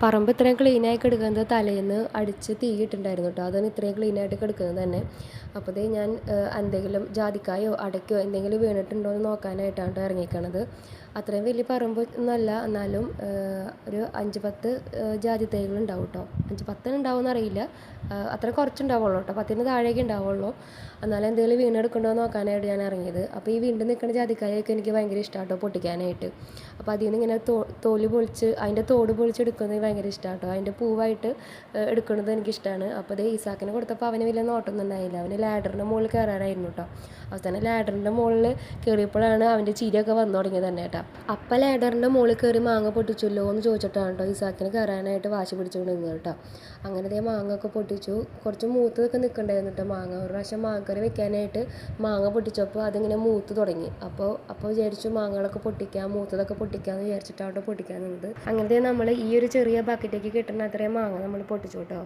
പറമ്പ് ഇത്രയും ക്ലീനായി കിടക്കുന്നത് തലേന്ന് അടിച്ച് തീയിട്ടുണ്ടായിരുന്നു കേട്ടോ. അതാണ് ഇത്രയും ക്ലീനായിട്ട് കിടക്കുന്നത് തന്നെ. അപ്പോൾ ദേ ഞാൻ എന്തെങ്കിലും ജാതിക്കായോ അടയ്ക്കോ എന്തെങ്കിലും വീണിട്ടുണ്ടോ എന്ന് നോക്കാനായിട്ടാണ് കേട്ടോ ഇറങ്ങിക്കണത്. അത്രയും വലിയ പറമ്പ് ഒന്നുമല്ല, എന്നാലും ഒരു 5-10 ജാതി തൈകൾ ഉണ്ടാവും കേട്ടോ. 5-10 ഉണ്ടാവുമെന്ന് അറിയില്ല, അത്ര കുറച്ചുണ്ടാവുള്ളൂ കേട്ടോ, 10-ന് താഴേക്ക് ഉണ്ടാവുള്ളൂ. എന്നാലും എന്തെങ്കിലും വീണെടുക്കണ്ടോ എന്ന് നോക്കാനായിട്ട് ഞാൻ ഇറങ്ങിയത്. അപ്പോൾ ഈ വീണ്ടും നിൽക്കുന്ന ജാതിക്കായൊക്കെ എനിക്ക് ഭയങ്കര ഇഷ്ടമാണ് കേട്ടോ പൊട്ടിക്കാനായിട്ട്. അപ്പോൾ അതിൽ നിന്ന് ഇങ്ങനെ തോല് പൊളിച്ച് അതിൻ്റെ തോട് പൊളിച്ചെടുക്കുന്നത് ഭയങ്കര ഇഷ്ടമാണ് കേട്ടോ. അതിൻ്റെ പൂവായിട്ട് എടുക്കുന്നത് എനിക്കിഷ്ടമാണ്. അപ്പോൾ അത് ഈസാക്കിന് കൊടുത്തപ്പോൾ അവന് വലിയ നോട്ടൊന്നും ഉണ്ടായില്ല. അവന് ലാഡറിൻ്റെ മുകളിൽ കയറാനായിരുന്നു കേട്ടോ. അവസാനം ലാഡറിൻ്റെ മുകളിൽ കയറിയപ്പോഴാണ് അവൻ്റെ ചിരിയൊക്കെ വന്നു തുടങ്ങിയത് തന്നെ കേട്ടോ. അപ്പം ലാഡറിൻ്റെ മുകളിൽ കയറി മാങ്ങ പൊട്ടിച്ചല്ലോ എന്ന് ചോദിച്ചിട്ടാണ് കേട്ടോ ഈസാക്കിന് കയറാനായിട്ട് വാശി പിടിച്ചുകൊണ്ട് നിന്നത് കേട്ടോ. അങ്ങനെ അതേ മാങ്ങ ഒക്കെ പൊട്ടിച്ചു. കുറച്ച് മൂത്തതൊക്കെ നിൽക്കണ്ടായിരുന്നു കേട്ടോ മാങ്ങ. ഒരു പ്രാവശ്യം മാങ്ങക്കറി വെക്കാനായിട്ട് മാങ്ങ പൊട്ടിച്ചപ്പോൾ അതിങ്ങനെ മൂത്ത് തുടങ്ങി. അപ്പോൾ വിചാരിച്ചു മാങ്ങകളൊക്കെ പൊട്ടിക്കാം, മൂത്തതൊക്കെ പൊട്ടിക്കാമെന്ന് വിചാരിച്ചിട്ടാണ് കേട്ടോ പൊട്ടിക്കാൻ നിന്നത്. അങ്ങനത്തെ നമ്മൾ ഈ ഒരു ചെറിയ ബക്കറ്റേക്ക് കിട്ടുന്ന അത്രയും മാങ്ങ നമ്മൾ പൊട്ടിച്ചു കേട്ടോ.